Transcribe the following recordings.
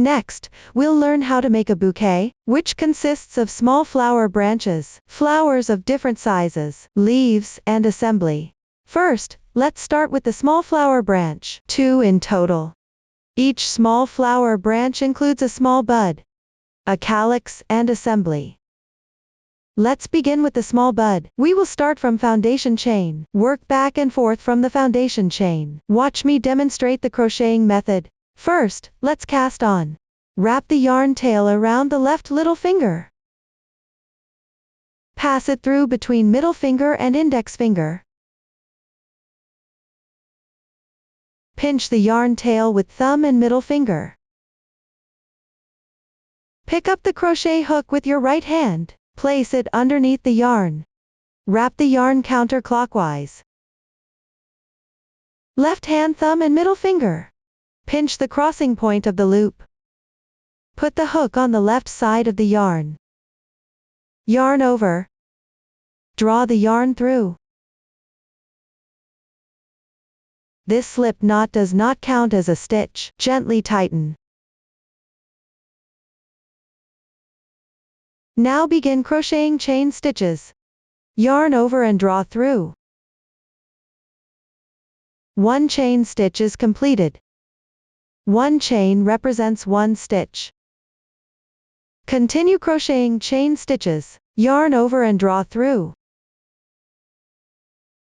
Next, we'll learn how to make a bouquet, which consists of small flower branches, flowers of different sizes, leaves, and assembly. First, let's start with the small flower branch, 2 in total. Each small flower branch includes a small bud, a calyx, and assembly. Let's begin with the small bud. We will start from foundation chain. Work back and forth from the foundation chain. Watch me demonstrate the crocheting method. First, let's cast on. Wrap the yarn tail around the left little finger. Pass it through between middle finger and index finger. Pinch the yarn tail with thumb and middle finger. Pick up the crochet hook with your right hand. Place it underneath the yarn. Wrap the yarn counterclockwise. Left hand thumb and middle finger. Pinch the crossing point of the loop. Put the hook on the left side of the yarn. Yarn over. Draw the yarn through. This slip knot does not count as a stitch. Gently tighten. Now begin crocheting chain stitches. Yarn over and draw through. 1 chain stitch is completed. 1 chain represents 1 stitch. Continue crocheting chain stitches. Yarn over and draw through.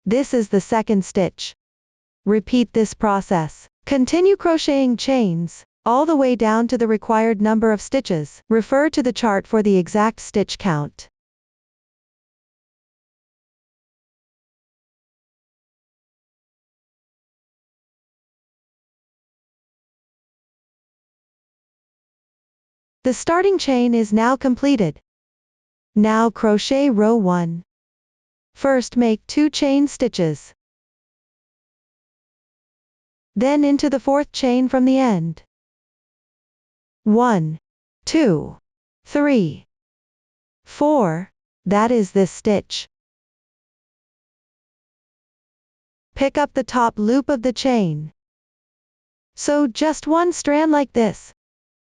This is the second stitch. Repeat this process. Continue crocheting chains all the way down to the required number of stitches. Refer to the chart for the exact stitch count. The starting chain is now completed. Now crochet row 1. First make 2 chain stitches. Then into the 4th chain from the end. 1, 2, 3, 4. That is this stitch. Pick up the top loop of the chain. Sew just 1 strand like this.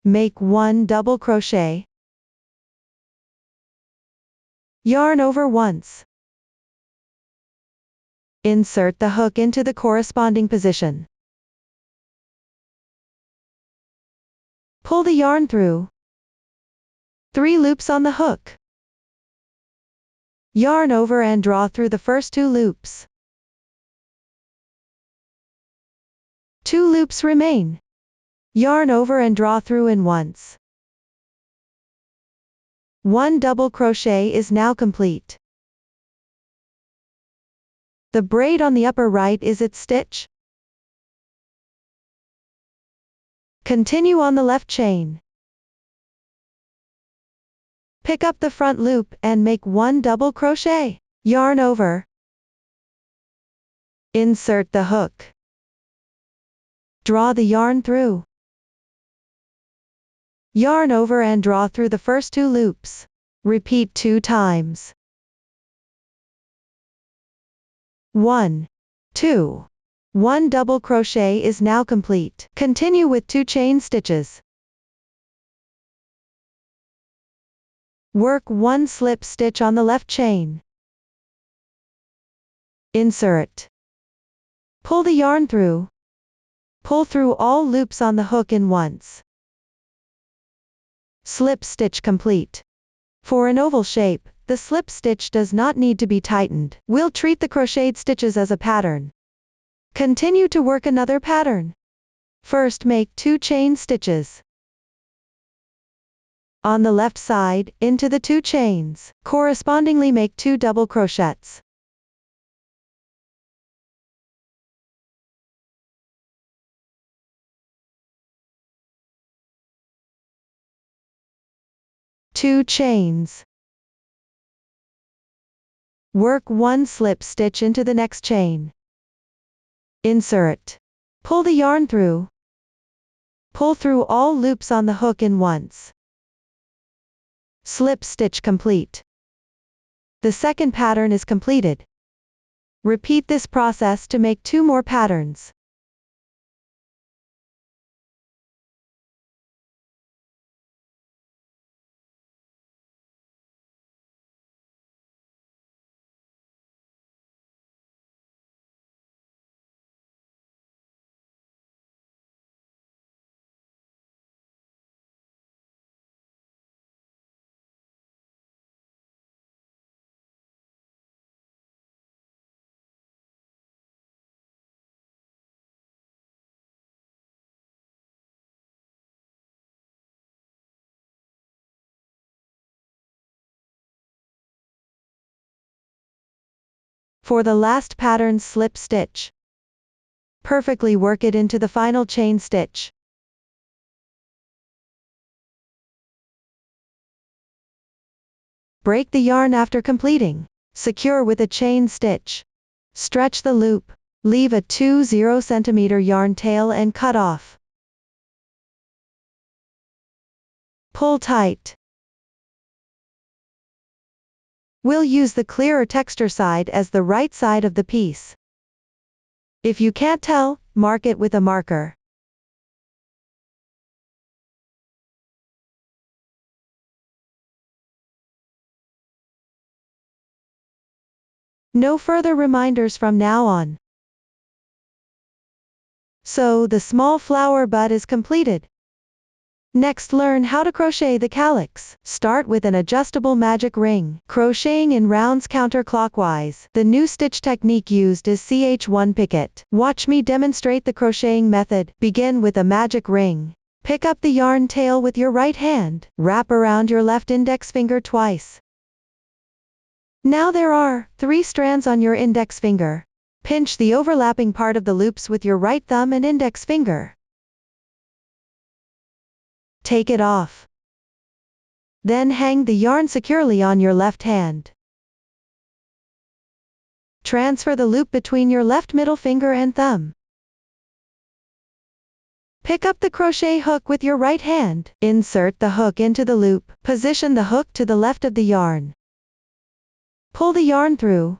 Make 1 double crochet. Yarn over once. Insert the hook into the corresponding position. Pull the yarn through. 3 loops on the hook. Yarn over and draw through the first 2 loops. 2 loops remain. Yarn over and draw through in once. 1 double crochet is now complete. The braid on the upper right is its stitch. Continue on the left chain. Pick up the front loop and make 1 double crochet. Yarn over. Insert the hook. Draw the yarn through. Yarn over and draw through the first 2 loops. Repeat 2 times. 1, 2. 1 double crochet is now complete. Continue with 2 chain stitches. Work 1 slip stitch on the left chain. Insert. Pull the yarn through. Pull through all loops on the hook in once. Slip stitch complete. For an oval shape, the slip stitch does not need to be tightened. We'll treat the crocheted stitches as a pattern. Continue to work another pattern. First make 2 chain stitches. On the left side, into the 2 chains, correspondingly make 2 double crochets. Two chains. Work 1 slip stitch into the next chain. Insert. Pull the yarn through. Pull through all loops on the hook in once. Slip stitch complete. The second pattern is completed. Repeat this process to make 2 more patterns. For the last pattern's slip stitch, perfectly work it into the final chain stitch. Break the yarn after completing. Secure with a chain stitch. Stretch the loop. Leave a 20 cm yarn tail and cut off. Pull tight. We'll use the clearer texture side as the right side of the piece. If you can't tell, mark it with a marker. No further reminders from now on. So the small flower bud is completed. Next, learn how to crochet the calyx. Start with an adjustable magic ring, crocheting in rounds counterclockwise. The new stitch technique used is Ch1 picket. Watch me demonstrate the crocheting method. Begin with a magic ring. Pick up the yarn tail with your right hand. Wrap around your left index finger twice. Now there are 3 strands on your index finger. Pinch the overlapping part of the loops with your right thumb and index finger. Take it off. Then hang the yarn securely on your left hand. Transfer the loop between your left middle finger and thumb. Pick up the crochet hook with your right hand. Insert the hook into the loop. Position the hook to the left of the yarn. Pull the yarn through.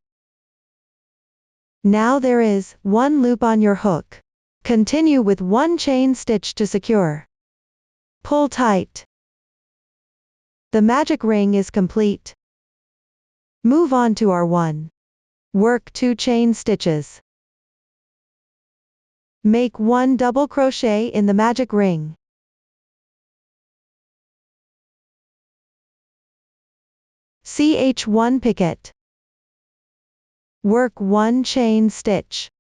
Now there is 1 loop on your hook. Continue with 1 chain stitch to secure. Pull tight. The magic ring is complete. Move on to R1. Work 2 chain stitches. Make 1 double crochet in the magic ring. Ch1 picket. Work 1 chain stitch.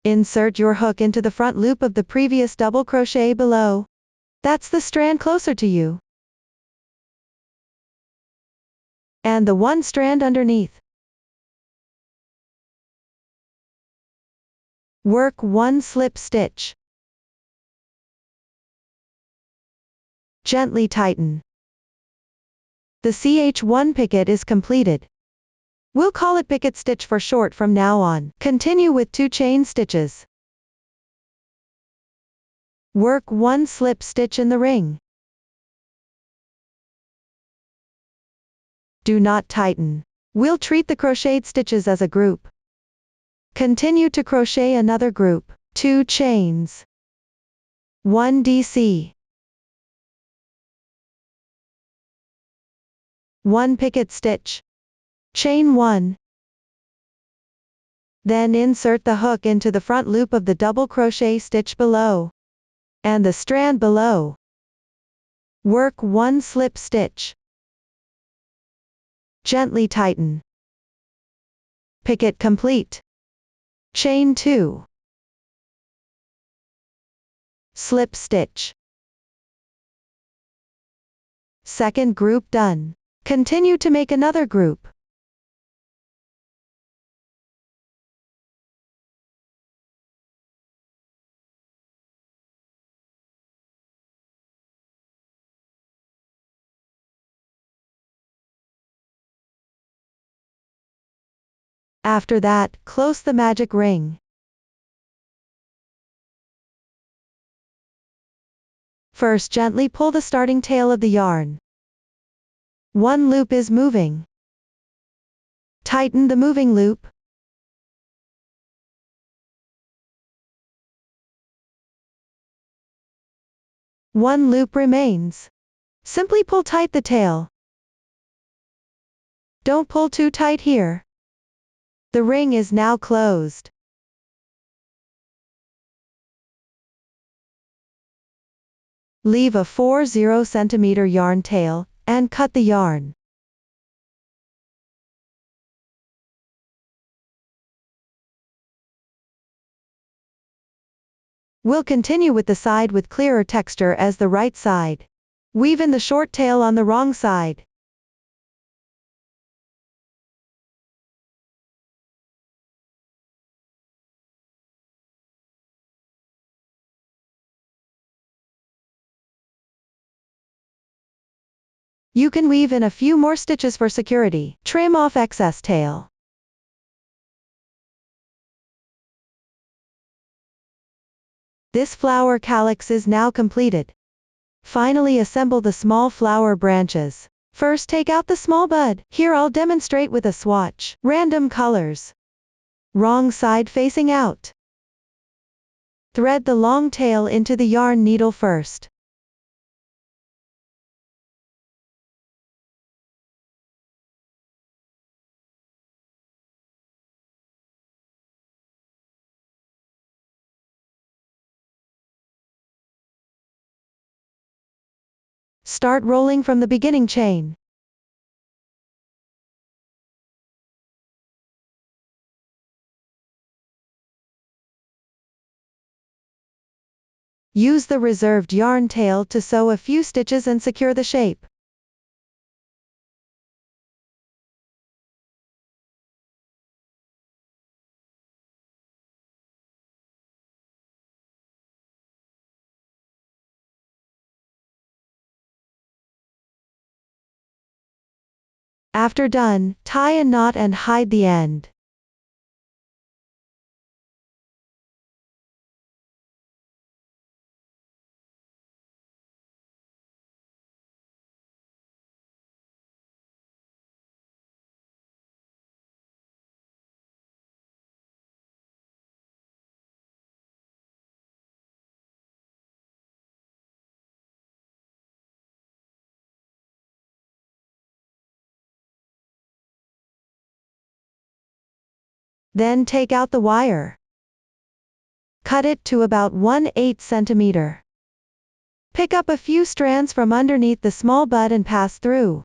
Insert your hook into the front loop of the previous double crochet below. That's the strand closer to you. And the 1 strand underneath. Work 1 slip stitch. Gently tighten. The Ch1 picket is completed. We'll call it picket stitch for short from now on. Continue with 2 chain stitches. Work 1 slip stitch in the ring. Do not tighten. We'll treat the crocheted stitches as a group. Continue to crochet another group. 2 chains. 1 DC. 1 picket stitch. Chain 1. Then insert the hook into the front loop of the double crochet stitch below. And the strand below. Work 1 slip stitch. Gently tighten. Picket complete. Chain 2. Slip stitch. Second group done. Continue to make another group. After that, close the magic ring. First, gently pull the starting tail of the yarn. 1 loop is moving. Tighten the moving loop. One loop remains. Simply pull tight the tail. Don't pull too tight here. The ring is now closed. Leave a 40 cm yarn tail, and cut the yarn. We'll continue with the side with clearer texture as the right side. Weave in the short tail on the wrong side. You can weave in a few more stitches for security. Trim off excess tail. This flower calyx is now completed. Finally assemble the small flower branches. First take out the small bud. Here I'll demonstrate with a swatch. Random colors. Wrong side facing out. Thread the long tail into the yarn needle first. Start rolling from the beginning chain. Use the reserved yarn tail to sew a few stitches and secure the shape. After done, tie a knot and hide the end. Then take out the wire. Cut it to about 1/8 centimeter. Pick up a few strands from underneath the small bud and pass through.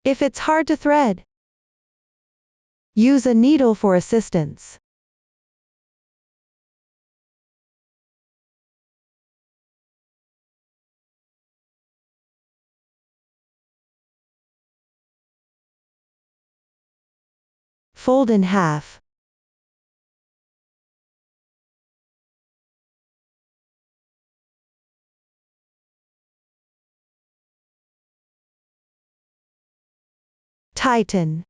If it's hard to thread, use a needle for assistance. Fold in half. Tighten.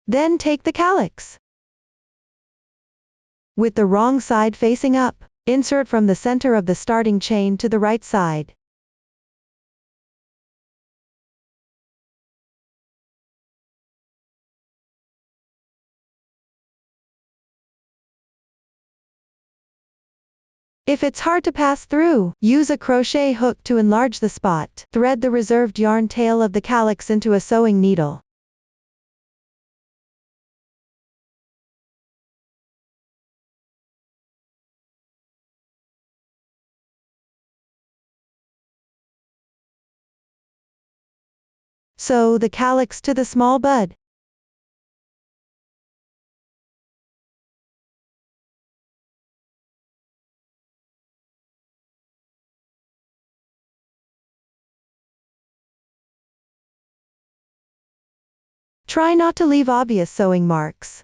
Then take the calyx. With the wrong side facing up, insert from the center of the starting chain to the right side. If it's hard to pass through, use a crochet hook to enlarge the spot. Thread the reserved yarn tail of the calyx into a sewing needle. Sew the calyx to the small bud. Try not to leave obvious sewing marks.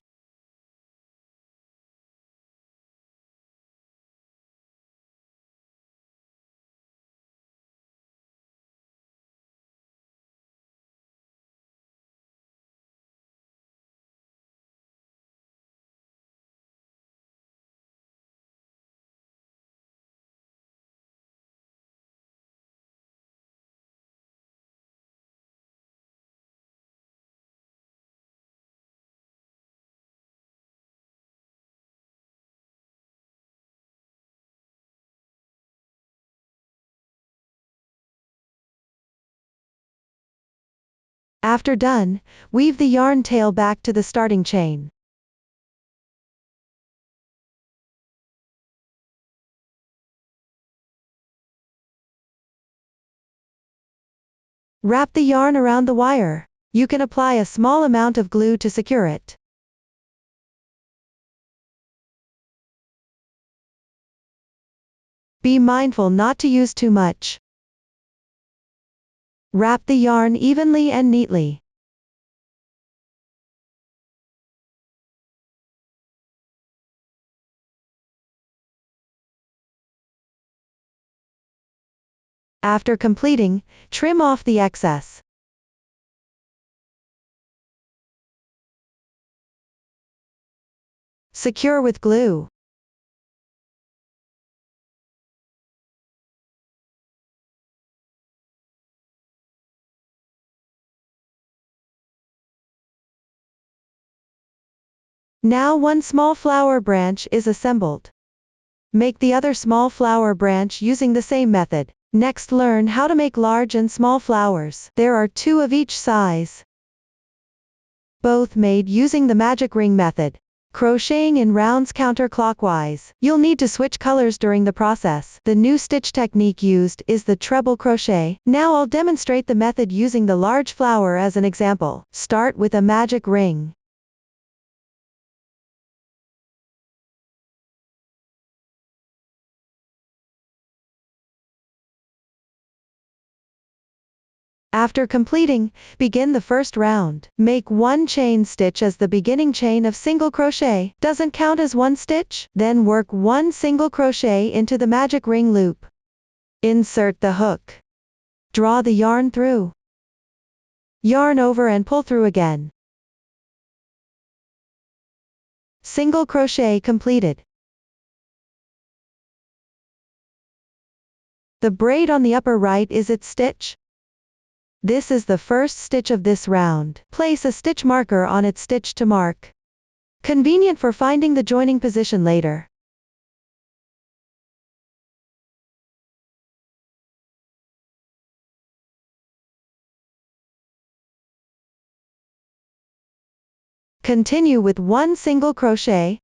After done, weave the yarn tail back to the starting chain. Wrap the yarn around the wire. You can apply a small amount of glue to secure it. Be mindful not to use too much. Wrap the yarn evenly and neatly. After completing, trim off the excess. Secure with glue. Now one small flower branch is assembled. Make the other small flower branch using the same method. Next, learn how to make large and small flowers. There are 2 of each size. Both made using the magic ring method. Crocheting in rounds counterclockwise. You'll need to switch colors during the process. The new stitch technique used is the treble crochet. Now I'll demonstrate the method using the large flower as an example. Start with a magic ring. After completing, begin the first round. Make 1 chain stitch as the beginning chain of single crochet. Doesn't count as 1 stitch? Then work 1 single crochet into the magic ring loop. Insert the hook. Draw the yarn through. Yarn over and pull through again. Single crochet completed. The braid on the upper right is its stitch. This is the first stitch of this round. Place a stitch marker on its stitch to mark. Convenient for finding the joining position later. Continue with 1 single crochet.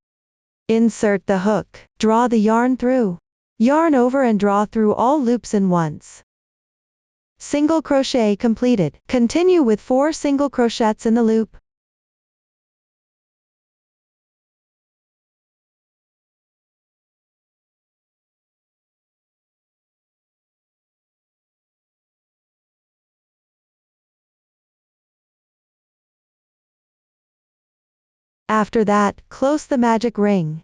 Insert the hook. Draw the yarn through. Yarn over and draw through all loops in once. Single crochet completed. Continue with 4 single crochets in the loop. After that, close the magic ring.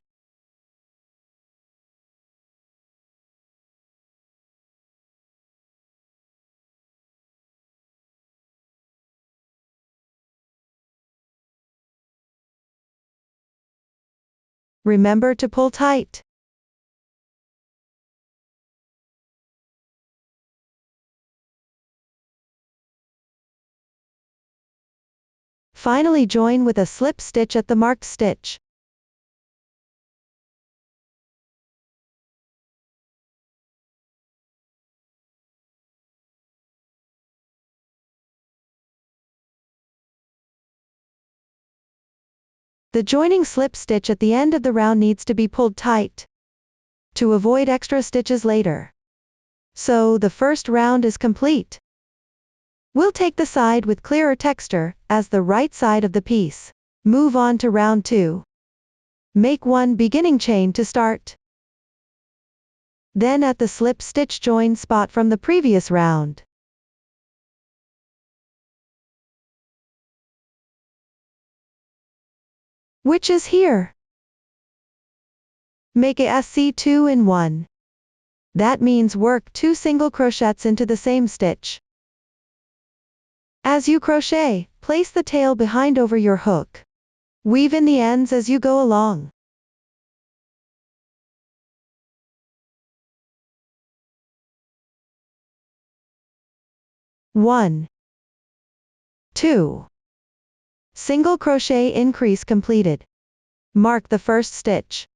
Remember to pull tight. Finally, join with a slip stitch at the marked stitch. The joining slip stitch at the end of the round needs to be pulled tight to avoid extra stitches later. So the first round is complete. We'll take the side with clearer texture as the right side of the piece. Move on to round 2. Make 1 beginning chain to start. Then at the slip stitch join spot from the previous round. Which is here. Make a SC2 in 1. That means work 2 single crochets into the same stitch. As you crochet, place the tail behind over your hook. Weave in the ends as you go along. One, 2. Single crochet increase completed. Mark the first stitch.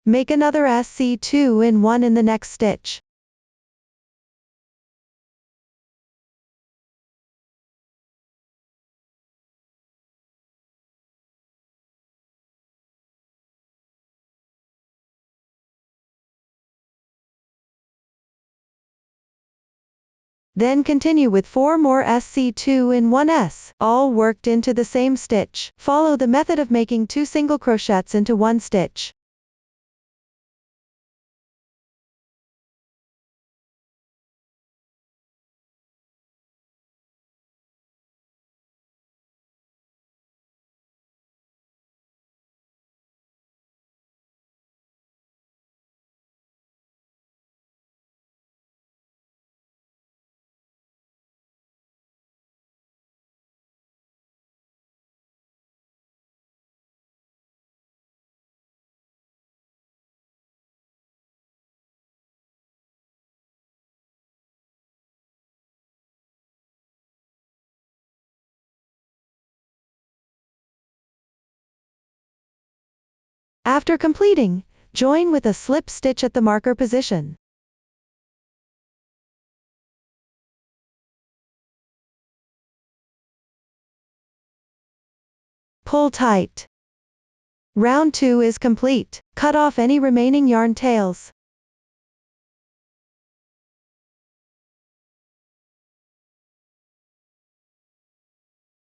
Make another SC2 in 1 in the next stitch. Then continue with 4 more SC2 in 1S, all worked into the same stitch. Follow the method of making 2 single crochets into 1 stitch. After completing, join with a slip stitch at the marker position. Pull tight. Round 2 is complete. Cut off any remaining yarn tails.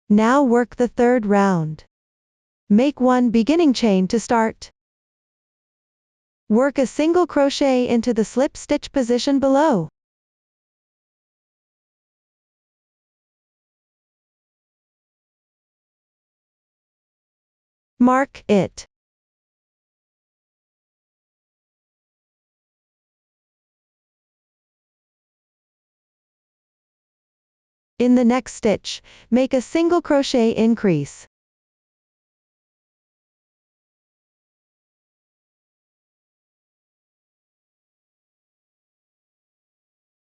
Now work the third round. Make 1 beginning chain to start. Work a single crochet into the slip stitch position below. Mark it. In the next stitch, make a single crochet increase.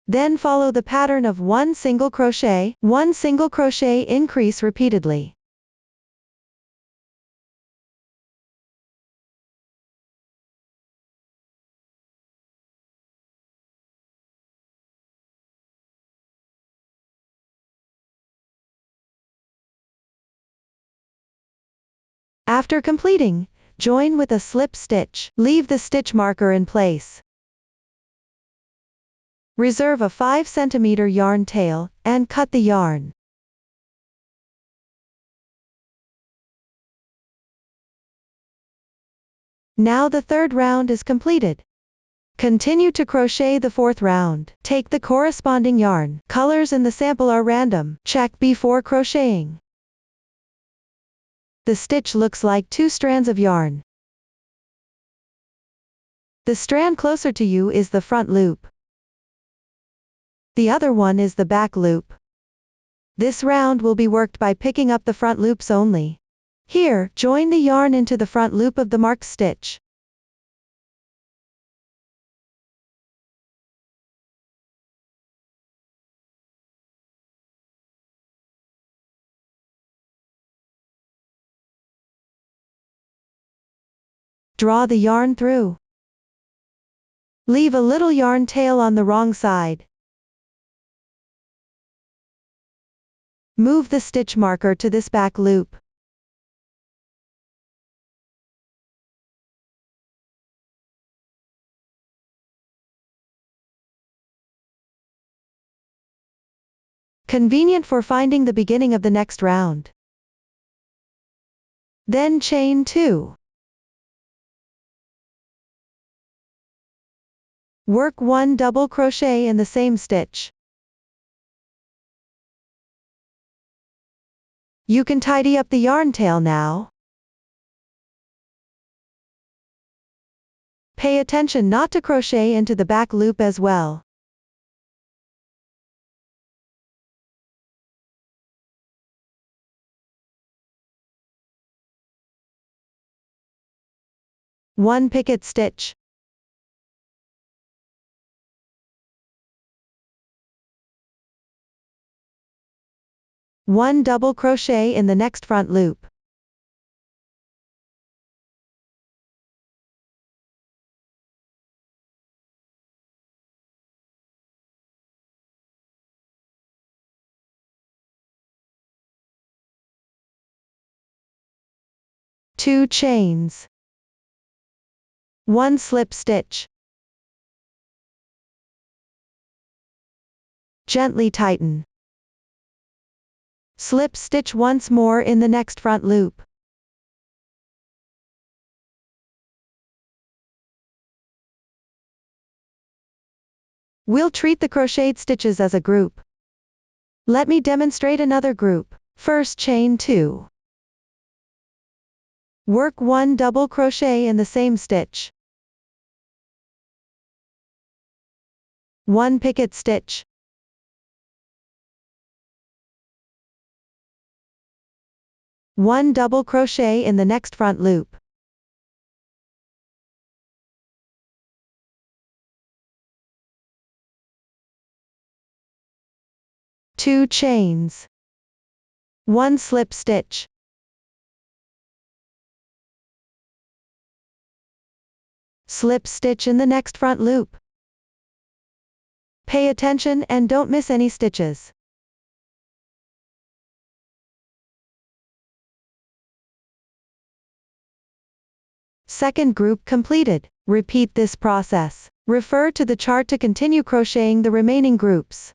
Then follow the pattern of 1 single crochet, 1 single crochet increase repeatedly. After completing, join with a slip stitch. Leave the stitch marker in place. Reserve a 5 cm yarn tail, and cut the yarn. Now the third round is completed. Continue to crochet the fourth round. Take the corresponding yarn. Colors in the sample are random. Check before crocheting. The stitch looks like 2 strands of yarn. The strand closer to you is the front loop. The other one is the back loop. This round will be worked by picking up the front loops only. Here, join the yarn into the front loop of the marked stitch. Draw the yarn through. Leave a little yarn tail on the wrong side. Move the stitch marker to this back loop. Convenient for finding the beginning of the next round. Then chain 2. Work 1 double crochet in the same stitch. You can tidy up the yarn tail now. Pay attention not to crochet into the back loop as well. One picket stitch. One double crochet in the next front loop. Two chains. One slip stitch. Gently tighten. Slip stitch once more in the next front loop. We'll treat the crocheted stitches as a group. Let me demonstrate another group. First, chain 2. Work 1 double crochet in the same stitch. 1 picket stitch. 1 double crochet in the next front loop. Two chains. 1 slip stitch. Slip stitch in the next front loop. Pay attention and don't miss any stitches. Second group completed. Repeat this process. Refer to the chart to continue crocheting the remaining groups.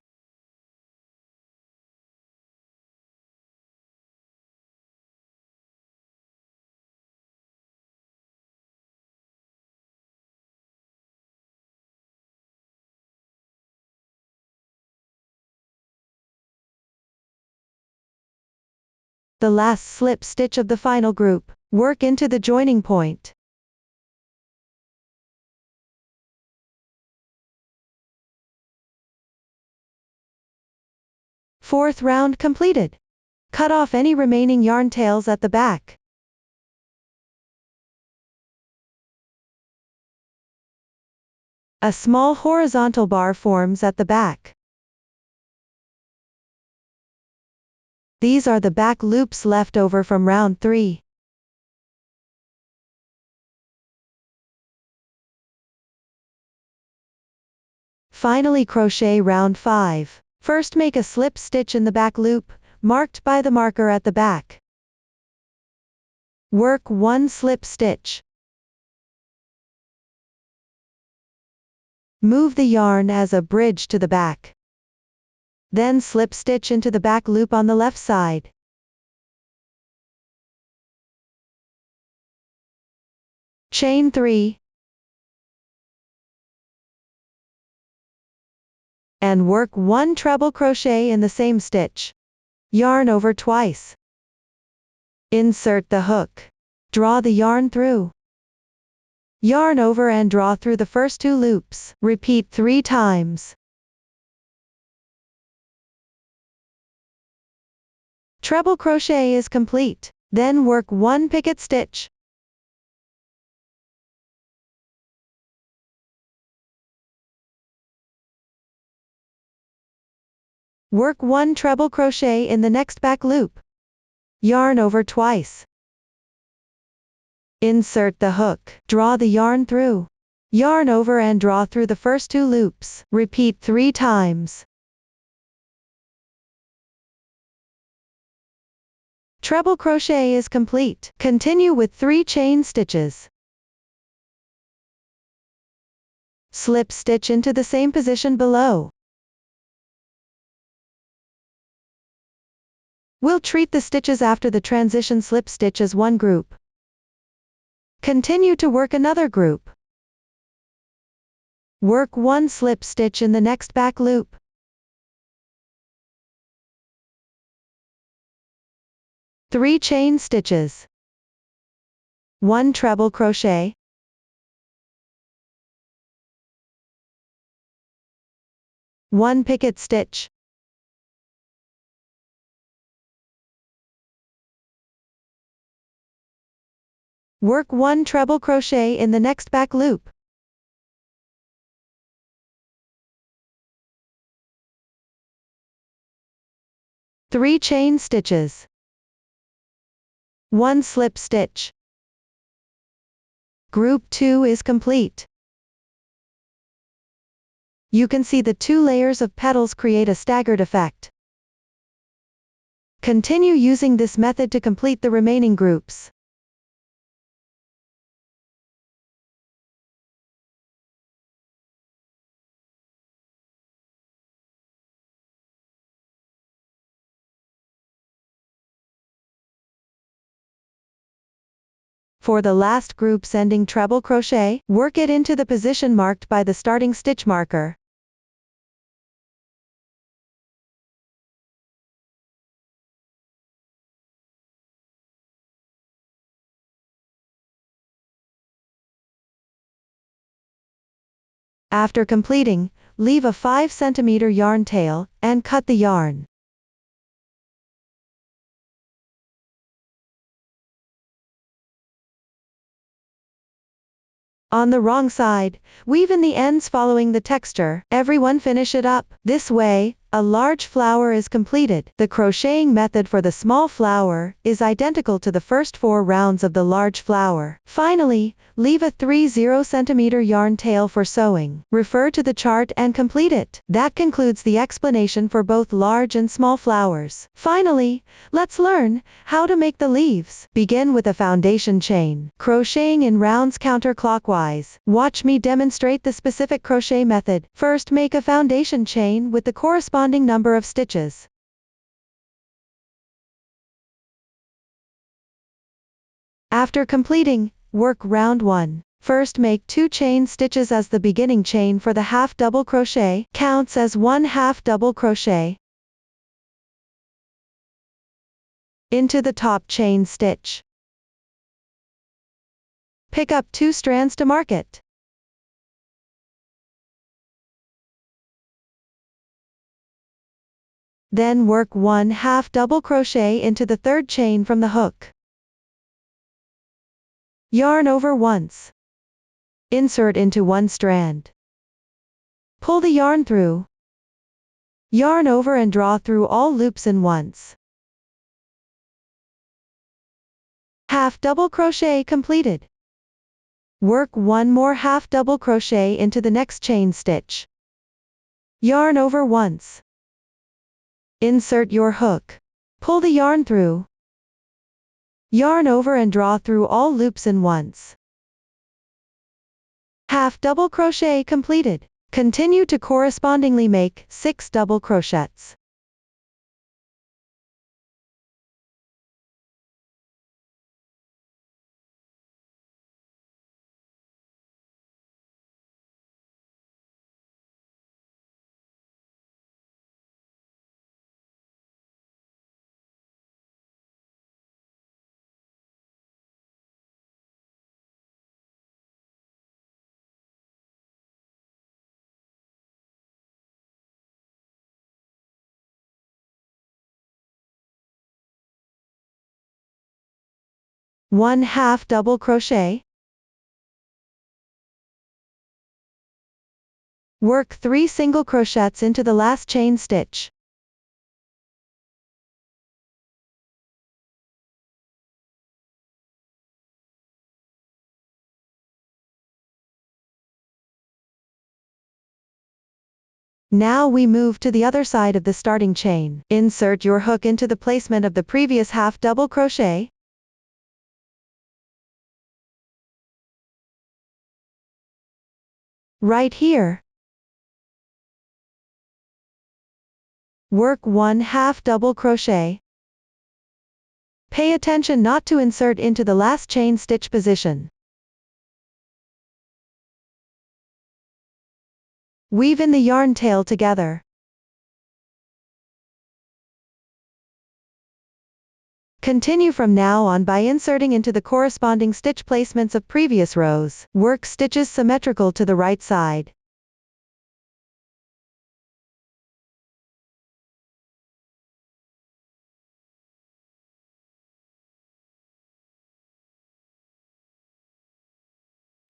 The last slip stitch of the final group. Work into the joining point. Fourth round completed. Cut off any remaining yarn tails at the back. A small horizontal bar forms at the back. These are the back loops left over from round 3. Finally, crochet round 5. First, make a slip stitch in the back loop, marked by the marker at the back. Work 1 slip stitch. Move the yarn as a bridge to the back. Then slip stitch into the back loop on the left side. Chain 3. And work 1 treble crochet in the same stitch. Yarn over twice. Insert the hook. Draw the yarn through. Yarn over and draw through the first 2 loops. Repeat 3 times. Treble crochet is complete. Then work 1 picket stitch. Work 1 treble crochet in the next back loop. Yarn over twice. Insert the hook. Draw the yarn through. Yarn over and draw through the first 2 loops. Repeat 3 times. Treble crochet is complete. Continue with 3 chain stitches. Slip stitch into the same position below. We'll treat the stitches after the transition slip stitch as one group. Continue to work another group. Work 1 slip stitch in the next back loop. Three chain stitches. 1 treble crochet. 1 picket stitch. Work 1 treble crochet in the next back loop. Three chain stitches. 1 slip stitch. Group 2 is complete. You can see the 2 layers of petals create a staggered effect. Continue using this method to complete the remaining groups. For the last group's ending treble crochet, work it into the position marked by the starting stitch marker. After completing, leave a 5 cm yarn tail, and cut the yarn. On the wrong side, weave in the ends following the texture. Everyone finish it up. This way, a large flower is completed. The crocheting method for the small flower is identical to the first 4 rounds of the large flower. Finally, leave a 30 cm yarn tail for sewing. Refer to the chart and complete it. That concludes the explanation for both large and small flowers. Finally, let's learn how to make the leaves. Begin with a foundation chain, crocheting in rounds counterclockwise. Watch me demonstrate the specific crochet method. First, make a foundation chain with the corresponding number of stitches. After completing, work round 1. First, make 2 chain stitches as the beginning chain for the half double crochet, counts as 1 half double crochet, into the top chain stitch. Pick up 2 strands to mark it. Then work 1 half double crochet into the third chain from the hook. Yarn over once. Insert into 1 strand. Pull the yarn through. Yarn over and draw through all loops in once. Half double crochet completed. Work 1 more half double crochet into the next chain stitch. Yarn over once. Insert your hook. Pull the yarn through. Yarn over and draw through all loops in once. Half double crochet completed. Continue to correspondingly make 6 double crochets. One half double crochet. Work 3 single crochets into the last chain stitch. Now we move to the other side of the starting chain. Insert your hook into the placement of the previous half double crochet. Right here. Work 1 half double crochet. Pay attention not to insert into the last chain stitch position. Weave in the yarn tail together. Continue from now on by inserting into the corresponding stitch placements of previous rows. Work stitches symmetrical to the right side.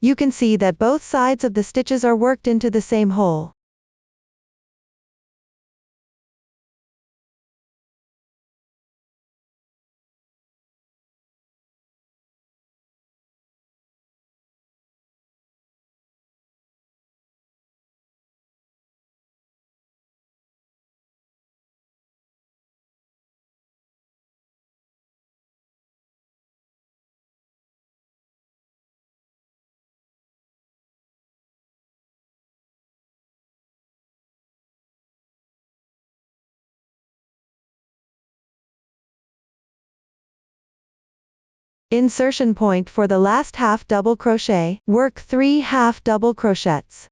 You can see that both sides of the stitches are worked into the same hole. Insertion point for the last half double crochet, work 3 half double crochets.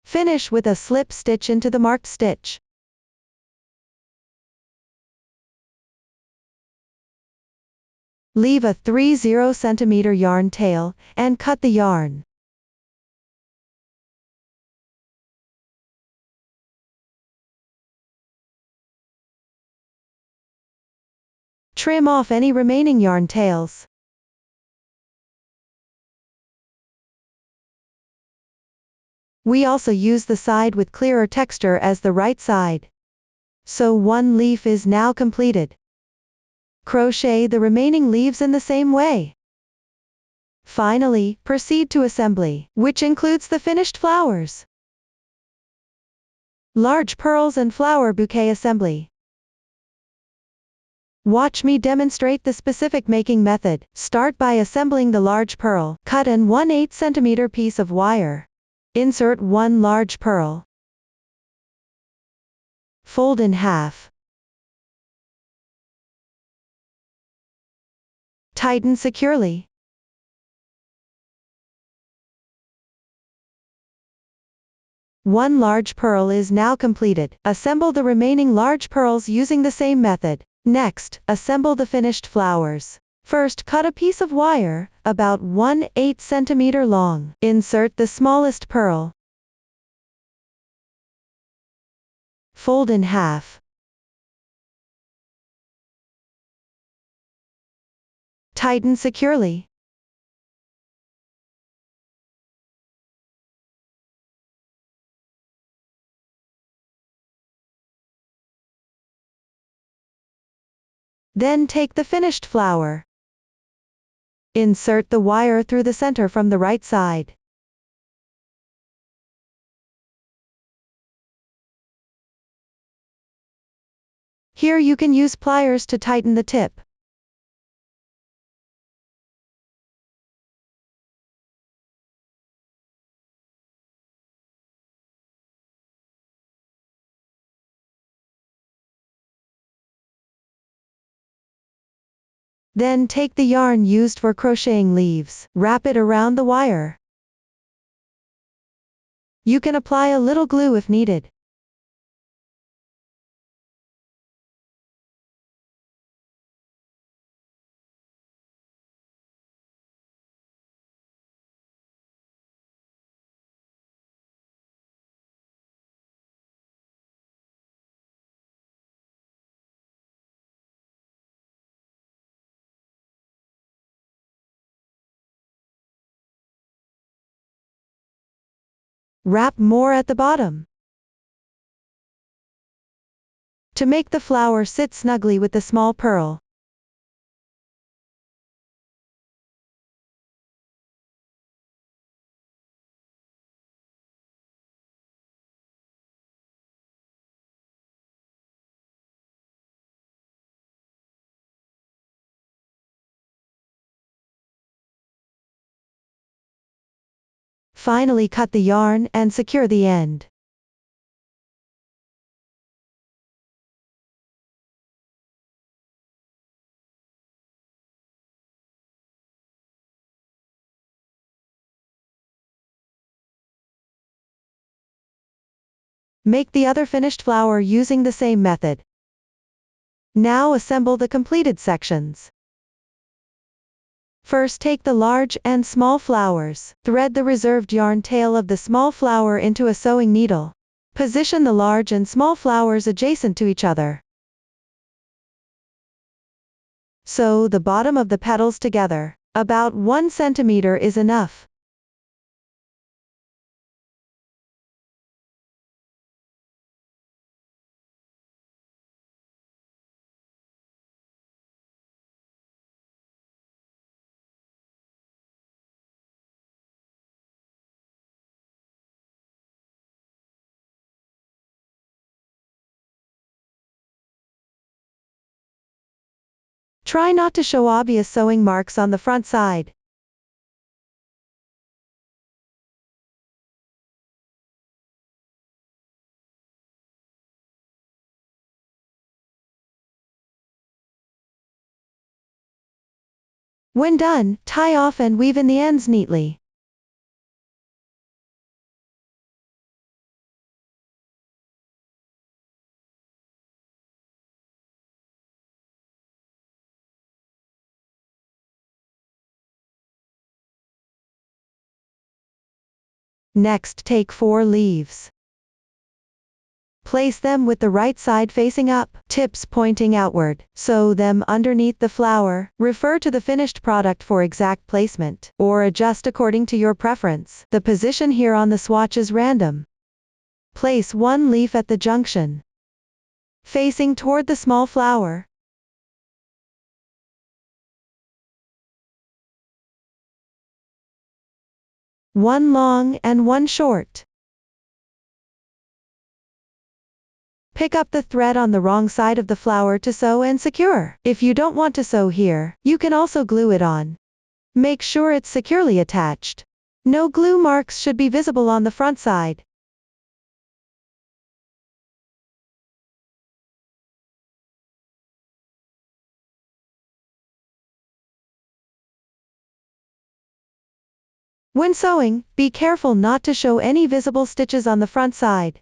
Finish with a slip stitch into the marked stitch. Leave a 30 cm yarn tail, and cut the yarn. Trim off any remaining yarn tails. We also use the side with clearer texture as the right side. So one leaf is now completed. Crochet the remaining leaves in the same way. Finally, proceed to assembly, which includes the finished flowers. Large pearls and flower bouquet assembly. Watch me demonstrate the specific making method. Start by assembling the large pearl. Cut an 1/8 cm piece of wire. Insert one large pearl. Fold in half. Tighten securely. One large pearl is now completed. Assemble the remaining large pearls using the same method. Next, assemble the finished flowers. First, cut a piece of wire, about 1/8 cm long. Insert the smallest pearl. Fold in half. Tighten securely. Then take the finished flower. Insert the wire through the center from the right side. Here you can use pliers to tighten the tip. Then take the yarn used for crocheting leaves, wrap it around the wire. You can apply a little glue if needed. Wrap more at the bottom. To make the flower sit snugly with the small pearl. Finally, cut the yarn and secure the end. Make the other finished flower using the same method. Now assemble the completed sections. First, take the large and small flowers. Thread the reserved yarn tail of the small flower into a sewing needle. Position the large and small flowers adjacent to each other. Sew the bottom of the petals together. About 1 cm is enough. Try not to show obvious sewing marks on the front side. When done, tie off and weave in the ends neatly. Next, take 4 leaves. Place them with the right side facing up, tips pointing outward. Sew them underneath the flower. Refer to the finished product for exact placement, or adjust according to your preference. The position here on the swatch is random. Place 1 leaf at the junction, facing toward the small flower. One long and one short. Pick up the thread on the wrong side of the flower to sew and secure. If you don't want to sew here, you can also glue it on. Make sure it's securely attached. No glue marks should be visible on the front side. When sewing, be careful not to show any visible stitches on the front side.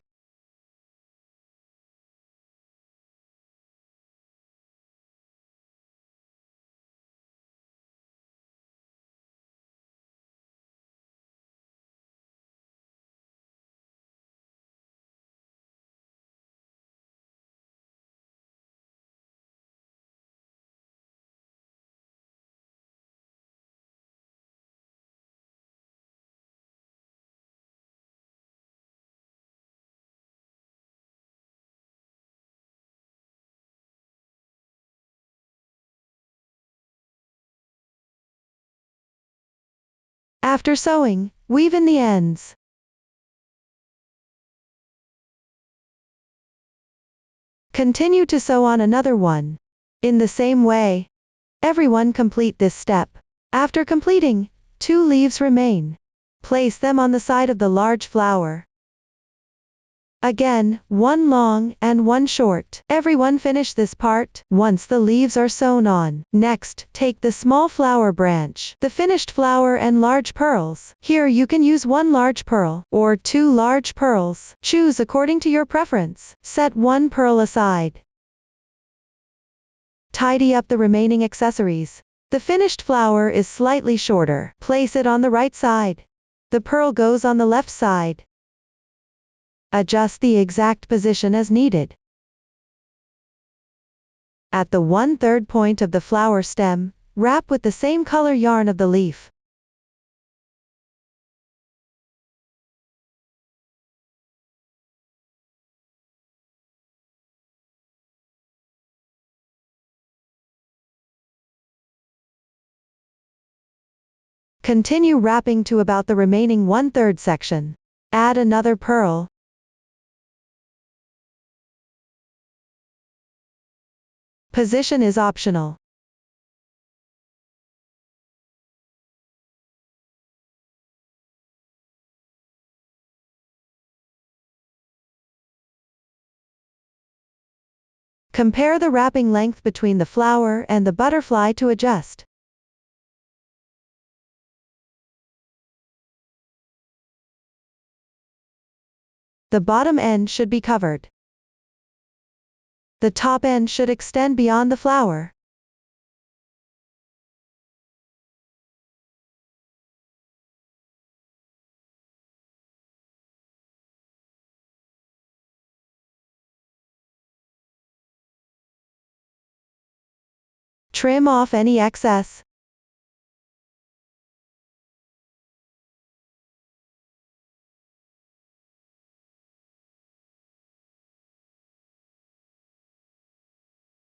After sewing, weave in the ends. Continue to sew on another one. In the same way, everyone complete this step. After completing, 2 leaves remain. Place them on the side of the large flower. Again, 1 long and 1 short. Everyone finish this part once the leaves are sewn on. Next, take the small flower branch, the finished flower and large pearls. Here you can use 1 large pearl, or 2 large pearls. Choose according to your preference. Set 1 pearl aside. Tidy up the remaining accessories. The finished flower is slightly shorter. Place it on the right side. The pearl goes on the left side. Adjust the exact position as needed. At the 1/3 point of the flower stem, wrap with the same color yarn of the leaf. Continue wrapping to about the remaining 1/3 section. Add another pearl. Position is optional. Compare the wrapping length between the flower and the butterfly to adjust. The bottom end should be covered. The top end should extend beyond the flower. Trim off any excess.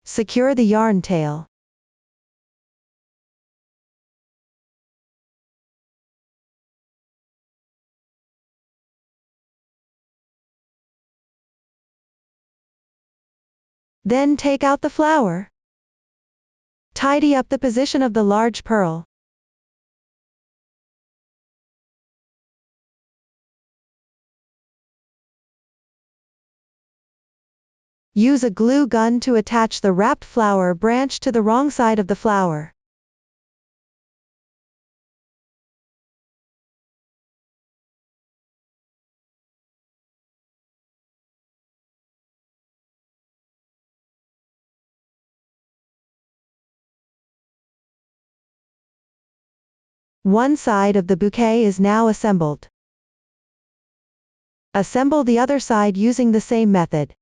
Secure the yarn tail. Then take out the flower. Tidy up the position of the large pearl. Use a glue gun to attach the wrapped flower branch to the wrong side of the flower. One side of the bouquet is now assembled. Assemble the other side using the same method.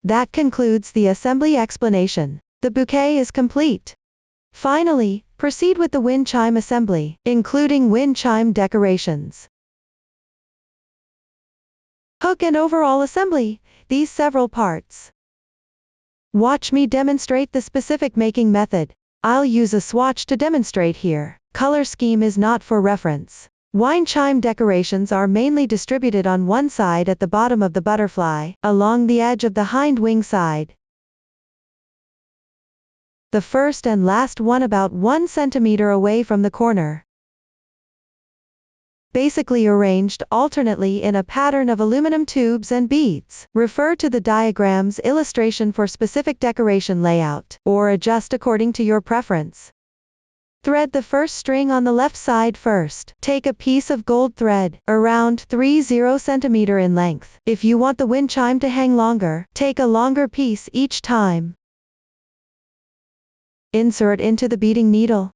That concludes the assembly explanation. The bouquet is complete. Finally, proceed with the wind chime assembly, including wind chime decorations. Hook and overall assembly, these several parts. Watch me demonstrate the specific making method. I'll use a swatch to demonstrate here. Color scheme is not for reference. Wind chime decorations are mainly distributed on one side at the bottom of the butterfly, along the edge of the hind wing side. The first and last one about 1 centimeter away from the corner. Basically arranged alternately in a pattern of aluminum tubes and beads. Refer to the diagram's illustration for specific decoration layout, or adjust according to your preference. Thread the first string on the left side first. Take a piece of gold thread, around 30 cm in length. If you want the wind chime to hang longer, take a longer piece each time. Insert into the beading needle.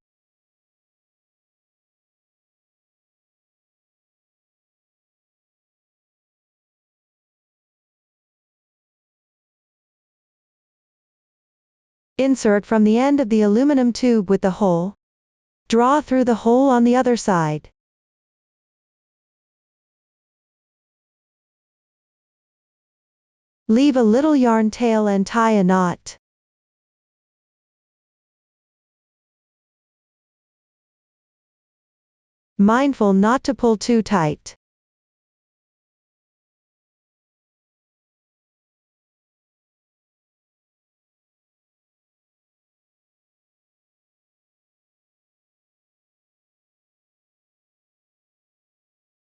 Insert from the end of the aluminum tube with the hole. Draw through the hole on the other side. Leave a little yarn tail and tie a knot. Mindful not to pull too tight.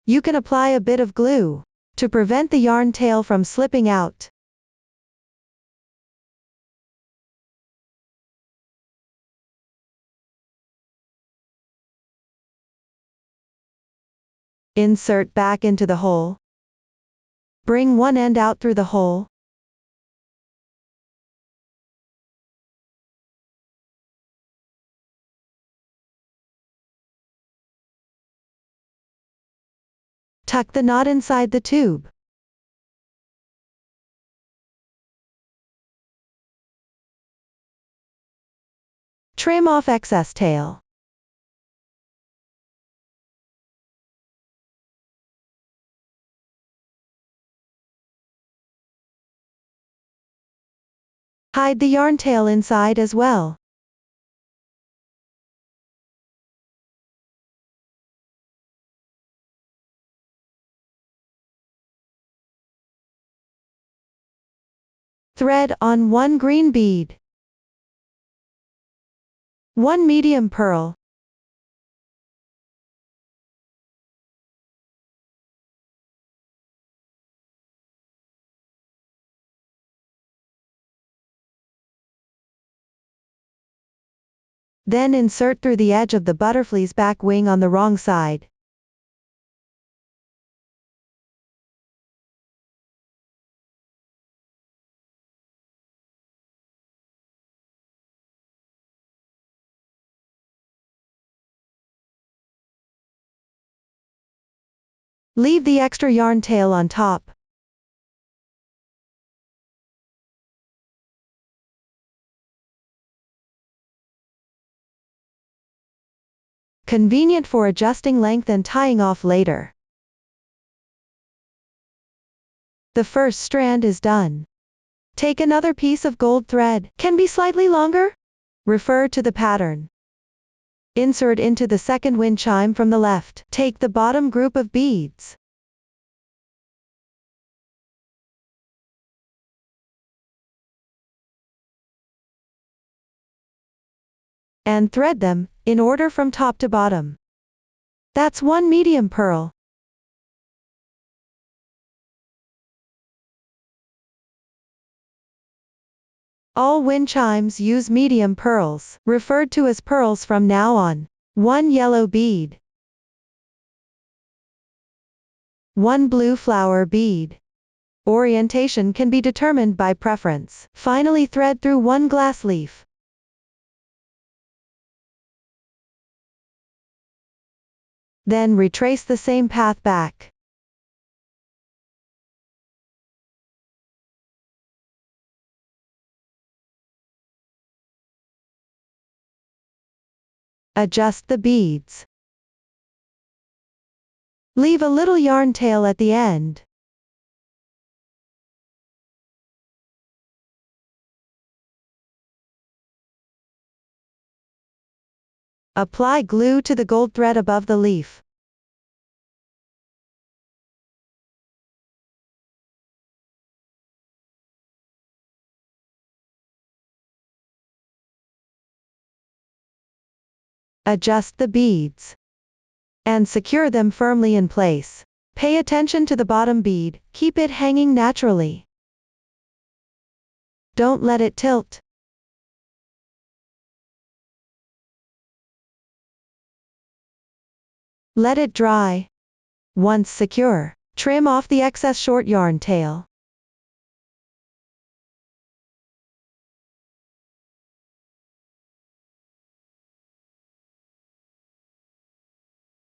You can apply a bit of glue to prevent the yarn tail from slipping out. Insert back into the hole. Bring one end out through the hole. Tuck the knot inside the tube. Trim off excess tail. Hide the yarn tail inside as well. Thread on 1 green bead. 1 medium pearl. Then insert through the edge of the butterfly's back wing on the wrong side. Leave the extra yarn tail on top. Convenient for adjusting length and tying off later. The first strand is done. Take another piece of gold thread, can be slightly longer. Refer to the pattern. Insert into the second wind chime from the left. Take the bottom group of beads. And thread them, in order from top to bottom. That's 1 medium pearl. All wind chimes use medium pearls, referred to as pearls from now on. 1 yellow bead. 1 blue flower bead. Orientation can be determined by preference. Finally thread through 1 glass leaf. Then retrace the same path back. Adjust the beads. Leave a little yarn tail at the end. Apply glue to the gold thread above the leaf. Adjust the beads and secure them firmly in place. Pay attention to the bottom bead, keep it hanging naturally. Don't let it tilt. Let it dry. Once secure, trim off the excess short yarn tail.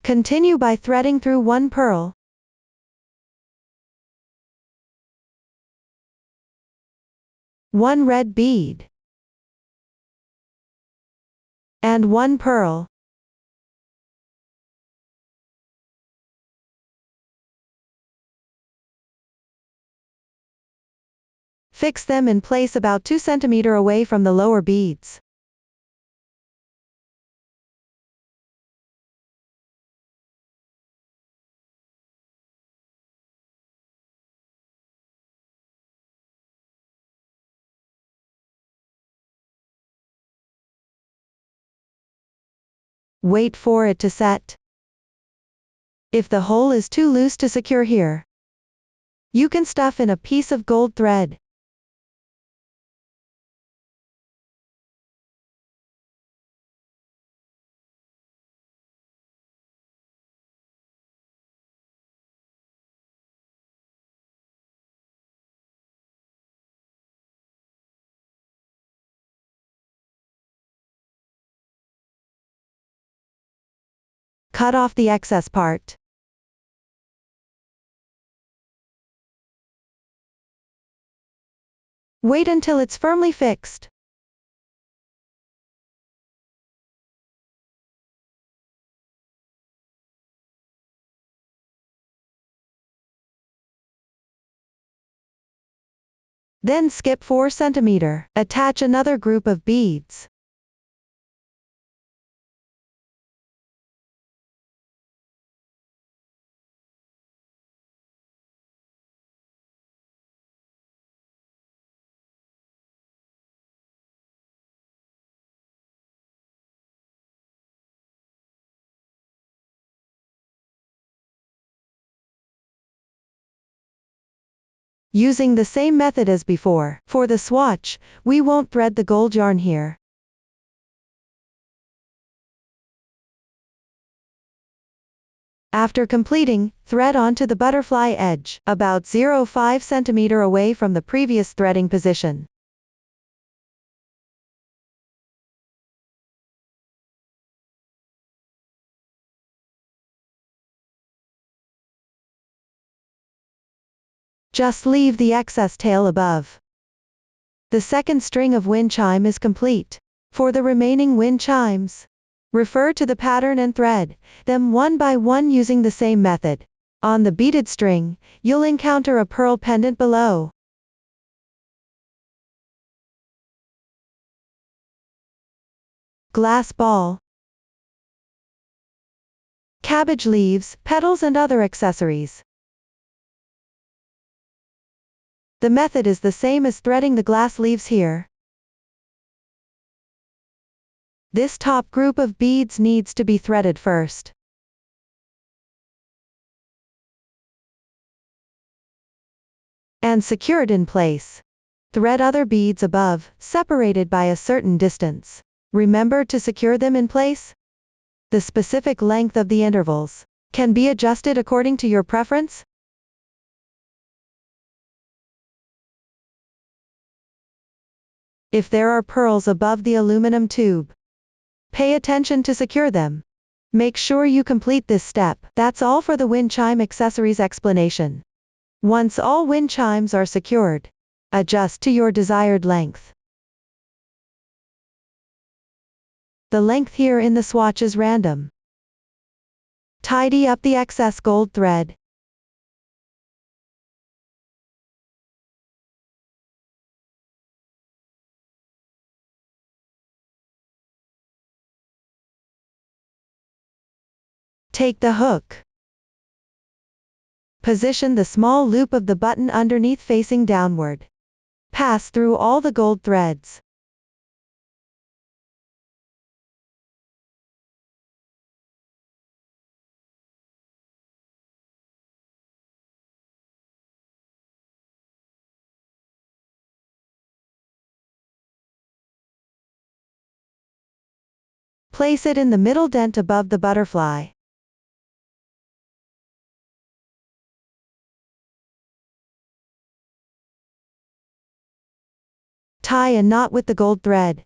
Continue by threading through one purl. One red bead. And one purl. Fix them in place about 2 cm away from the lower beads. Wait for it to set. If the hole is too loose to secure here, you can stuff in a piece of gold thread. Cut off the excess part. Wait until it's firmly fixed. Then skip 4 cm. Attach another group of beads. Using the same method as before, for the swatch, we won't thread the gold yarn here. After completing, thread onto the butterfly edge, about 0.5 cm away from the previous threading position. Just leave the excess tail above. The second string of wind chime is complete. For the remaining wind chimes, refer to the pattern and thread them one by one using the same method. On the beaded string, you'll encounter a pearl pendant below. Glass ball, cabbage leaves, petals and other accessories. The method is the same as threading the glass leaves here. This top group of beads needs to be threaded first. And secured in place. Thread other beads above, separated by a certain distance. Remember to secure them in place. The specific length of the intervals can be adjusted according to your preference. If there are pearls above the aluminum tube, pay attention to secure them. Make sure you complete this step. That's all for the wind chime accessories explanation. Once all wind chimes are secured, adjust to your desired length. The length here in the swatch is random. Tidy up the excess gold thread. Take the hook. Position the small loop of the button underneath facing downward. Pass through all the gold threads. Place it in the middle dent above the butterfly. Tie a knot with the gold thread.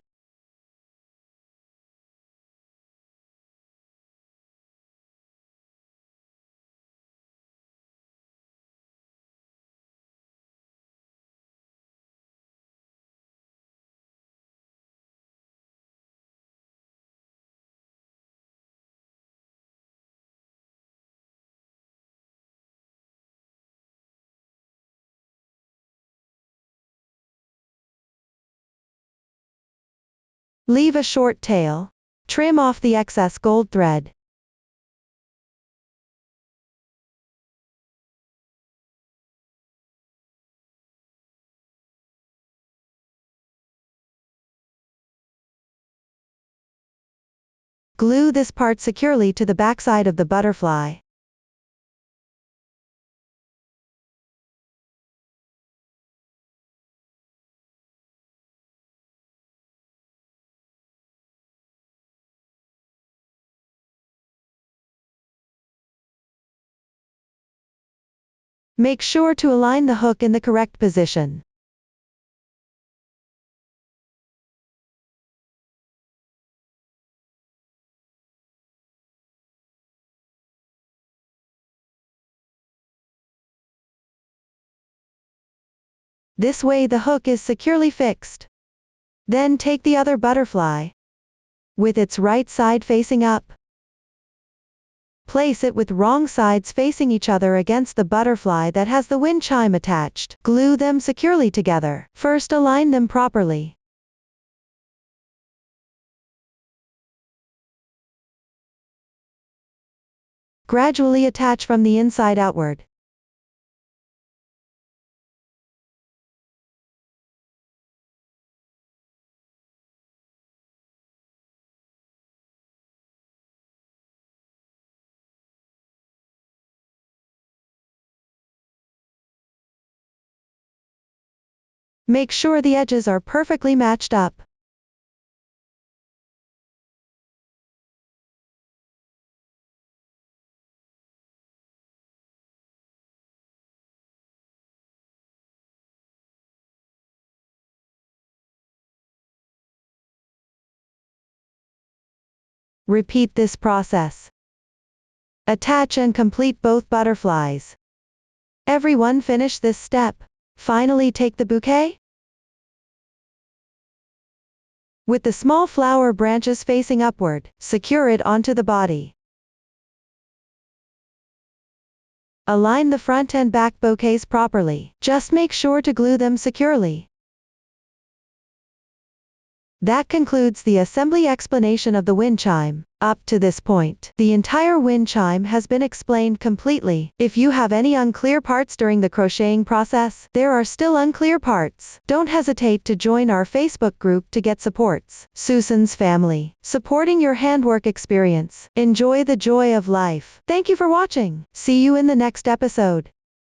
Leave a short tail. Trim off the excess gold thread. Glue this part securely to the backside of the butterfly. Make sure to align the hook in the correct position. This way the hook is securely fixed. Then take the other butterfly, with its right side facing up. Place it with wrong sides facing each other against the butterfly that has the wind chime attached. Glue them securely together. First align them properly. Gradually attach from the inside outward. Make sure the edges are perfectly matched up. Repeat this process. Attach and complete both butterflies. Everyone finish this step. Finally take the bouquet. With the small flower branches facing upward, secure it onto the body. Align the front and back bouquets properly. Just make sure to glue them securely. That concludes the assembly explanation of the wind chime. Up to this point, the entire wind chime has been explained completely. If you have any unclear parts during the crocheting process, there are still unclear parts. Don't hesitate to join our Facebook group to get supports. Susan's family, supporting your handwork experience. Enjoy the joy of life. Thank you for watching. See you in the next episode.